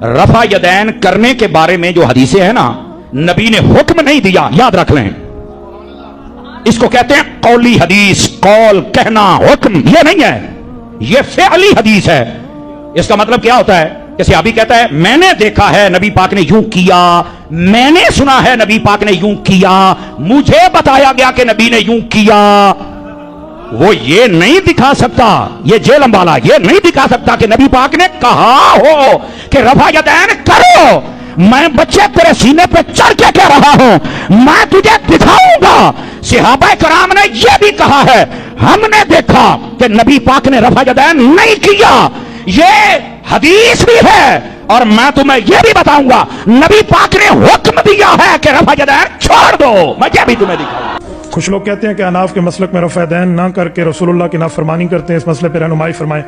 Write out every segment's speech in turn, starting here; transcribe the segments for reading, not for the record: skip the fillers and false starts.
रफा यदैन करने के बारे में जो हदीसें हैं ना, नबी ने हुक्म नहीं दिया, याद रख लें। इसको कहते हैं कौली हदीस, कौल कहना, हुक्म ये नहीं है, ये फ़िअली हदीस है। इसका मतलब क्या होता है कि सहाबी कहता है मैंने देखा है नबी पाक ने यूं किया, मैंने सुना है नबी पाक ने यूं किया, मुझे बताया गया कि नबी ने यूं किया। वो ये नहीं दिखा सकता, ये जेलम वाला ये नहीं दिखा सकता कि नबी पाक ने कहा हो कि रफा यदैन करो, मैं बच्चे तेरे सीने पे चढ़ के कह रहा हूं, मैं तुझे दिखाऊंगा। सहाबा कराम ने यह भी कहा है, हमने देखा कि नबी पाक ने रफा यदैन नहीं किया, ये हदीस भी है। और मैं तुम्हें यह भी बताऊंगा नबी पाक ने हुक्म दिया है कि रफा यदैन छोड़ दो, मैं यह भी तुम्हें दिखाऊंगा। कुछ लोग कहते हैं कि अनाफ के मसलक में रफ़ा यदैन ना करके रसूलुल्लाह की नाफरमानी करते हैं, इस मसले पर रहनुमाई फरमाएं।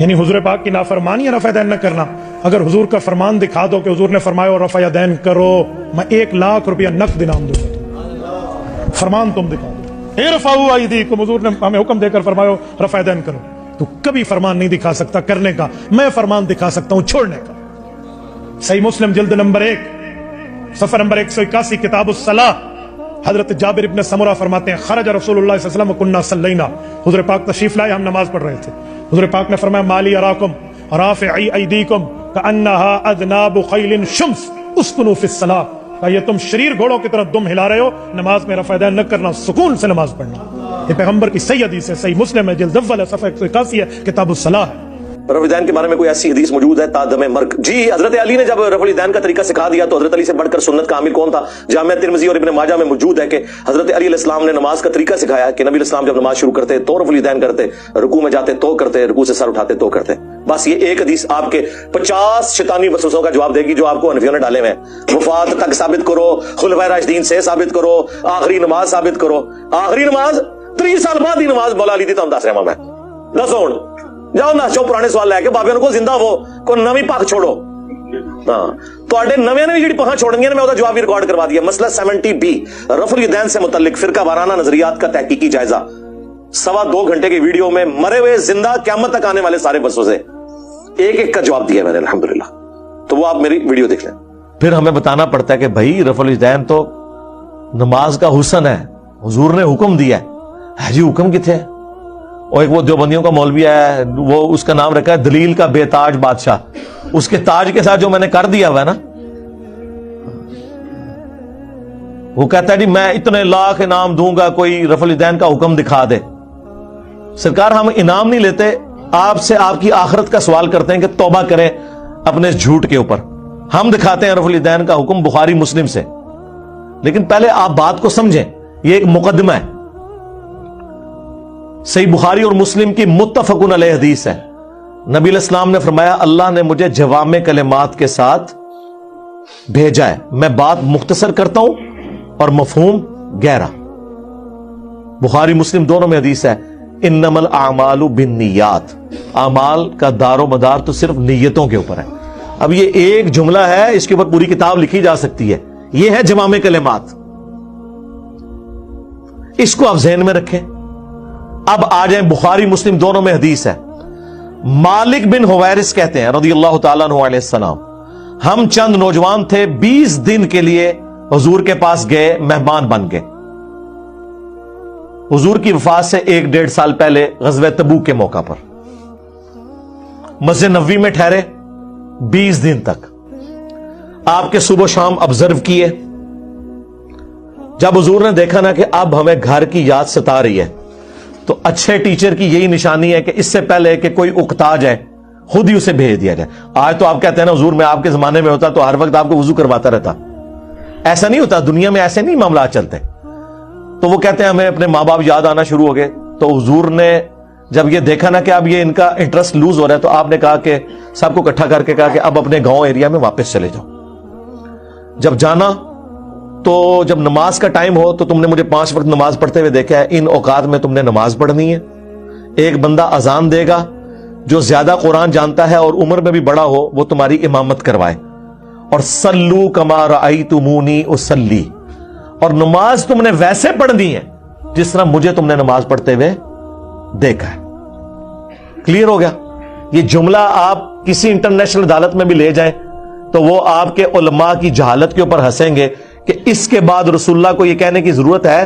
यानी हुजूर पाक की नाफरमानी है रफ़ा यदैन न करना। अगर हुजूर का फरमान दिखा दो कि हुजूर ने फरमाया और रफ़ा यदैन करो, मैं 1 लाख रुपया नकद इनाम दूंगा। फरमान तुम दिखा दो, इरफ़ाऊ अयदीकुम, हुजूर ने हमें हुक्म देकर फरमाया रफ़ा यदैन करो। तो कभी फरमान नहीं दिखा सकता करने का, मैं फरमान दिखा सकता हूं छोड़ने का। सही मुस्लिम जिल्द नंबर 1 सफर नंबर 181 किताबुस सलाह, हजरत जाबिर इब्न समूरा फरमाते हैं खरज रसूलुल्लाह सल्लल्लाहु अलैहि वसल्लम कुन्ना सल्लैना, हुजूर पाक तशरीफ लाए, हम नमाज पढ़ रहे थे। हुजूर पाक ने फरमाया माली अराकुम राफ़िई अयदीकुम कअन्नहा अदनाबु खैलिन शुम्स उस्कुनु फिस सलाह, ये तुम शरीर घोड़ों की तरह दुम हिला रहे हो, नमाज में रफ़ा यदैन न करना, सुकून से नमाज पढ़ना। ये पैगंबर की सही हदीस है, सही मुस्लिम है, जिल्द अव्वल है, सफ़ा 181 है, किताबुस सलाह है। रफ़ा यदैन के बारे में कोई ऐसी हदीस मौजूद है तादमे मर्ग? जी, हजरत अली ने जब रफ़ा यदैन का तरीका सिखा दिया तो हजरत अली से बढ़कर सुन्नत का आमिर कौन था? जामिया तिरमिज़ी और इब्न माजा में मौजूद है कि हजरत अली अलैहिस्सलाम ने नमाज का तरीका सिखाया कि नबी अलैहिस्सलाम जब नमाज शुरू करते तो रफ़ा यदैन करते, रुकू में जाते तो करते, रुकू से सर उठाते तो करते। बस ये एक हदीस आपके 50 शैतानी वसवसों का जवाब देगी जो आपको हनफियों ने डाले हुए हैं। वफात तक साबित करो, खुलफाए राशिदीन से साबित करो, आखिरी नमाज साबित करो। आखिरी नमाज 30 साल बाद ही नमाज मौला अली दी तुम दस रहा मैं दस हूं जाओ ना चो पुराने सवाल लैके बाबे को जिंदा हो को नवी पख छोड़ो। हाँ तो नवे ने भी जी पखा छोड़नी मैं उसका जवाब भी रिकॉर्ड करवा दिया। मसला 70B रफ़ुल यदैन से मुतल्लिक फिरका वाराना नजरियात का तहकीकी जायजा, 2.25 घंटे की वीडियो में मरे हुए जिंदा क़यामत तक आने वाले सारे बसों से एक एक का जवाब दिया मैंने अल्हम्दुलिल्लाह। तो वो आप मेरी वीडियो देख लें। फिर हमें बताना पड़ता है कि भाई रफ़ुल यदैन तो नमाज का हुस्न है, हुजूर ने हुक्म दिया है जी, हुक्म किथे है? और एक वो देवबंदियों का मौलवी है, वो उसका नाम रखा है दलील का बेताज बादशाह, उसके ताज के साथ जो मैंने कर दिया हुआ है ना, वो कहता है जी मैं इतने लाख इनाम दूंगा कोई रफ़ुल यदैन का हुक्म दिखा दे। सरकार हम इनाम नहीं लेते, आपसे आपकी आखिरत का सवाल करते हैं कि तौबा करें अपने इस झूठ के ऊपर। हम दिखाते हैं रफ़ुल यदैन का हुक्म बुखारी मुस्लिम से, लेकिन पहले आप बात को समझें, यह एक मुकदमा है। सही बुखारी और मुस्लिम की मुत्तफ़क़ुन अलैह हदीस है। नबी अलैहिस्सलाम ने फरमाया अल्लाह ने मुझे जवामे कलिमात के साथ भेजा है, मैं बात मुख्तसर करता हूं और मफहूम गहरा। बुखारी मुस्लिम दोनों में हदीस है इन्नमल आमालु बिन्नियात, आमाल का दारो मदार तो सिर्फ नीयतों के ऊपर है। अब ये एक जुमला है, इसके ऊपर पूरी किताब लिखी जा सकती है। यह है जवामे कलिमात, इसको आप ज़हन में रखें। अब आ जाए बुखारी मुस्लिम दोनों में हदीस है। मालिक बिन हुवैरिस कहते हैं रज़ियल्लाहु ताला अन्हु अलैहि सलाम, हम चंद नौजवान थे, 20 दिन के लिए हुजूर के पास गए, मेहमान बन गए। हुजूर की वफात से 1-1.5 साल पहले ग़ज़वे तबूक के मौका पर मस्जिद नबवी में ठहरे 20 दिन तक। आपके सुबह शाम ऑब्जर्व किए। जब हुजूर ने देखा ना कि अब हमें घर की याद सता रही है, तो अच्छे टीचर की यही निशानी है कि इससे पहले कि कोई उकता जाए खुद ही उसे भेज दिया जाए। आज तो आप कहते हैं ना हुजूर मैं आपके जमाने में होता तो हर वक्त आपको वुजू करवाता रहता, ऐसा नहीं होता, दुनिया में ऐसे नहीं मामला चलते। तो वो कहते हैं हमें अपने माँ बाप याद आना शुरू हो गए। तो हुजूर ने जब ये देखा ना कि अब ये इनका इंटरेस्ट लूज हो रहा है, तो आपने कहा कि सबको इकट्ठा करके कहा कि अब अपने गांव एरिया में वापस चले जाओ। जब जाना तो जब नमाज का टाइम हो तो तुमने मुझे 5 वक्त नमाज पढ़ते हुए देखा है, इन औकात में तुमने नमाज पढ़नी है। एक बंदा अजान देगा जो ज्यादा कुरान जानता है और उम्र में भी बड़ा हो, वो तुम्हारी इमामत करवाए। और सल्लू कमा रअयतुमूनी उसल्ली, और नमाज तुमने वैसे पढ़नी है जिस तरह मुझे तुमने नमाज पढ़ते हुए देखा है। क्लियर हो गया? ये जुमला आप किसी इंटरनेशनल अदालत में भी ले जाएं, تو وہ آپ کے علماء کی جہالت کے اوپر ہنسیں گے کہ اس کے بعد رسول اللہ کو یہ کہنے کی ضرورت ہے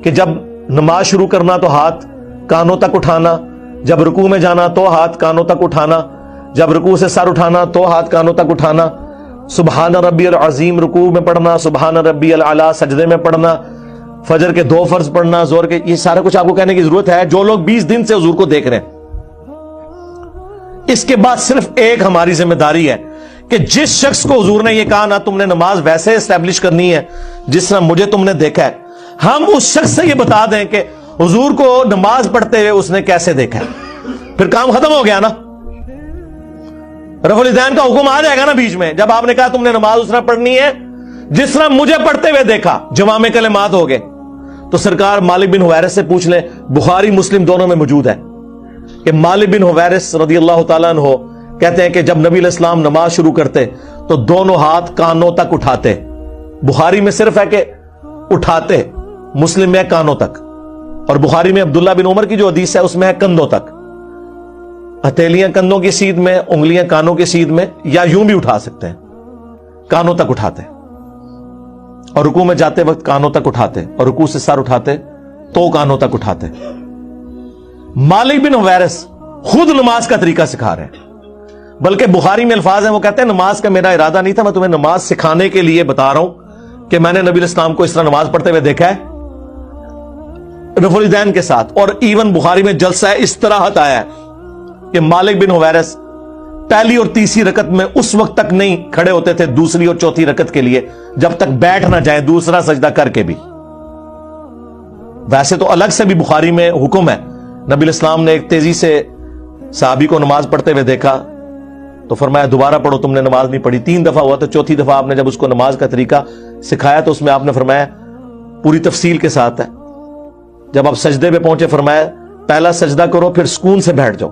کہ جب نماز شروع کرنا تو ہاتھ کانوں تک اٹھانا، جب رکوع میں جانا تو ہاتھ کانوں تک اٹھانا، جب رکوع سے سر اٹھانا تو ہاتھ کانوں تک اٹھانا، سبحان ربی العظیم رکوع میں پڑھنا، سبحان ربی العلی سجدے میں پڑھنا، فجر کے 2 فرض پڑھنا، زور کے، یہ سارا کچھ آپ کو کہنے کی ضرورت ہے جو لوگ 20 دن سے حضور کو دیکھ رہے ہیں۔ اس کے بعد صرف ایک ہماری ذمہ داری ہے کہ جس شخص کو حضور نے یہ کہا نا تم نے نماز ویسے اسٹیبلش کرنی ہے جس طرح مجھے تم نے دیکھا ہے، ہم اس شخص سے یہ بتا دیں کہ حضور کو نماز پڑھتے ہوئے اس نے کیسے دیکھا ہے، پھر کام ختم ہو گیا نا۔ رفع الیدین کا حکم آ جائے گا نا بیچ میں، جب آپ نے کہا تم نے نماز اس طرح پڑھنی ہے جس طرح مجھے پڑھتے ہوئے دیکھا، جوامع کلمات ہو گئے۔ تو سرکار مالک بن حویرث سے پوچھ لیں، بخاری مسلم دونوں میں موجود ہے کہ مالک بن حویرث رضی اللہ تعالیٰ عنہ کہتے ہیں کہ جب نبی علیہ السلام نماز شروع کرتے تو دونوں ہاتھ کانوں تک اٹھاتے۔ بخاری میں صرف ہے کہ اٹھاتے، مسلم میں کانوں تک، اور بخاری میں عبداللہ بن عمر کی جو حدیث ہے اس میں ہے کندھوں تک، ہتھیلیاں کندھوں کی سیدھ میں، انگلیاں کانوں کی سیدھ میں، یا یوں بھی اٹھا سکتے ہیں، کانوں تک اٹھاتے، اور رکوع میں جاتے وقت کانوں تک اٹھاتے، اور رکوع سے سر اٹھاتے تو کانوں تک اٹھاتے۔ مالک بن حویرث خود نماز کا طریقہ سکھا رہے ہیں، بلکہ بخاری میں الفاظ ہیں، وہ کہتے ہیں نماز کا میرا ارادہ نہیں تھا، میں تمہیں نماز سکھانے کے لیے بتا رہا ہوں کہ میں نے نبی علیہ السلام کو اس طرح نماز پڑھتے ہوئے دیکھا ہے رفع الیدین کے ساتھ۔ اور ایون بخاری میں جلسہ استراحت آیا ہے کہ مالک بن حویرث پہلی اور تیسری رکعت میں اس وقت تک نہیں کھڑے ہوتے تھے دوسری اور چوتھی رکعت کے لیے جب تک بیٹھ نہ جائیں دوسرا سجدہ کر کے بھی۔ ویسے تو الگ سے بھی بخاری میں حکم ہے، نبی علیہ السلام نے ایک تیزی سے صحابی کو نماز پڑھتے ہوئے دیکھا تو فرمایا دوبارہ پڑھو، تم نے نماز نہیں پڑھی۔ 3 دفعہ ہوا تو چوتھی دفعہ آپ نے جب اس کو نماز کا طریقہ سکھایا تو اس میں آپ نے فرمایا پوری تفصیل کے ساتھ ہے، جب آپ سجدے پہ پہنچے فرمایا پہلا سجدہ کرو پھر سکون سے بیٹھ جاؤ،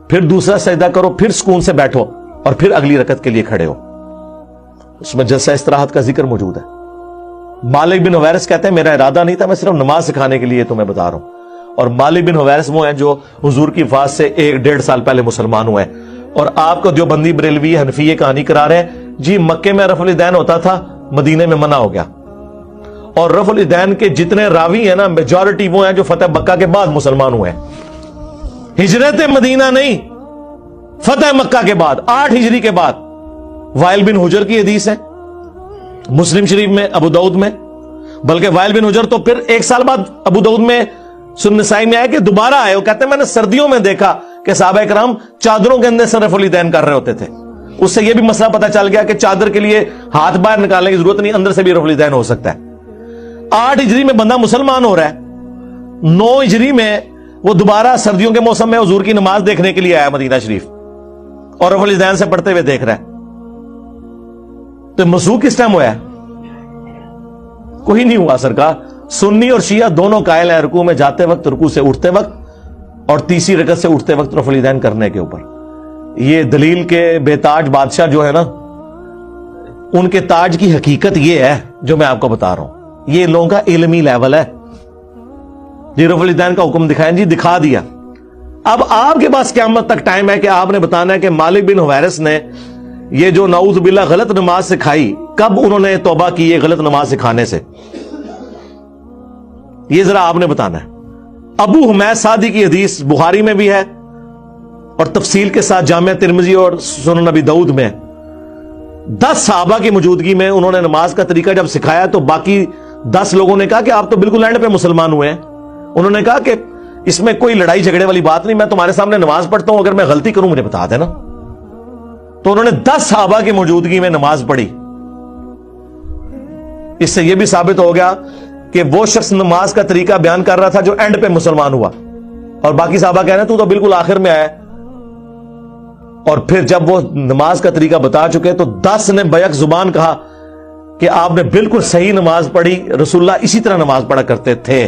پھر دوسرا سجدہ کرو پھر سکون سے بیٹھو، اور پھر اگلی رکعت کے لیے کھڑے ہو۔ اس میں جلسہ استراحت کا ذکر موجود ہے۔ مالک بن حویرث کہتے ہیں میرا ارادہ نہیں تھا، میں صرف نماز سکھانے کے لیے تمہیں بتا رہا ہوں۔ اور مالک بن حویرث وہ ہیں جو حضور کی وفات سے 1-1.5 سال پہلے مسلمان ہوئے ہیں، اور آپ کو دیوبندی بریلوی حنفی یہ کہانی کرا رہے ہیں جی مکے میں رفع الیدین ہوتا تھا، مدینے میں منع ہو گیا، اور رفع الیدین کے جتنے راوی ہیں نا میجورٹی وہ ہیں جو فتح مکہ کے بعد مسلمان ہوئے ہیں، ہجرت مدینہ نہیں، فتح مکہ کے بعد 8 ہجری کے بعد۔ وائل بن حجر کی حدیث ہے مسلم شریف میں، ابو داؤد میں، بلکہ وائل بن حجر تو پھر 1 سال بعد ابو داؤد میں سنن نسائی میں آئے کہ دوبارہ آئے، وہ کہتے ہیں میں نے سردیوں میں دیکھا کہ صحابہ کرام چادروں کے اندر سے رفع الیدین کر رہے ہوتے تھے۔ اس سے یہ بھی مسئلہ پتہ چل گیا کہ چادر کے لیے ہاتھ باہر نکالنے کی ضرورت نہیں، اندر سے بھی رفع الیدین ہو سکتا ہے۔ 8 ہجری میں بندہ مسلمان ہو رہا ہے، 9 ہجری میں وہ دوبارہ سردیوں کے موسم میں حضور کی نماز دیکھنے کے لیے آیا مدینہ شریف، اور رفع الیدین سے پڑھتے ہوئے دیکھ رہا ہے۔ تو مسعود کس ٹائم ہوا ہے؟ کوئی نہیں ہوا سرکار۔ سنی اور شیعہ دونوں قائل ہیں رکوع میں جاتے وقت، رکوع سے اٹھتے وقت، اور تیسری رکعت سے اٹھتے وقت رفع الیدین کرنے کے اوپر۔ یہ دلیل کے بے تاج بادشاہ جو ہے نا، ان کے تاج کی حقیقت یہ ہے جو میں آپ کو بتا رہا ہوں، یہ لوگوں کا علمی لیول ہے۔ جی رفع الیدین کا حکم دکھائیں، جی دکھا دیا۔ اب آپ کے پاس قیامت تک ٹائم ہے کہ آپ نے بتانا ہے کہ مالک بن حویرث نے یہ جو نعوذ باللہ غلط نماز سکھائی، کب انہوں نے توبہ کی یہ غلط نماز سکھانے سے، یہ ذرا آپ نے بتانا ہے۔ ابو حمید سعدی کی حدیث بخاری میں بھی ہے اور تفصیل کے ساتھ جامع ترمذی اور سنن نبی داؤد میں 10 صحابہ کی موجودگی میں انہوں نے نماز کا طریقہ جب سکھایا تو باقی 10 لوگوں نے کہا کہ آپ تو بالکل اینڈ پہ مسلمان ہوئے ہیں۔ انہوں نے کہا کہ اس میں کوئی لڑائی جھگڑے والی بات نہیں، میں تمہارے سامنے نماز پڑھتا ہوں، اگر میں غلطی کروں مجھے بتا دینا۔ تو انہوں نے 10 صحابہ کی موجودگی میں نماز پڑھی۔ اس سے یہ بھی ثابت ہو گیا کہ وہ شخص نماز کا طریقہ بیان کر رہا تھا جو اینڈ پہ مسلمان ہوا، اور باقی صحابہ کہہ رہے ہیں تو بالکل آخر میں آیا۔ اور پھر جب وہ نماز کا طریقہ بتا چکے تو 10 نے بیک زبان کہا کہ آپ نے بالکل صحیح نماز پڑھی، رسول اللہ اسی طرح نماز پڑھا کرتے تھے۔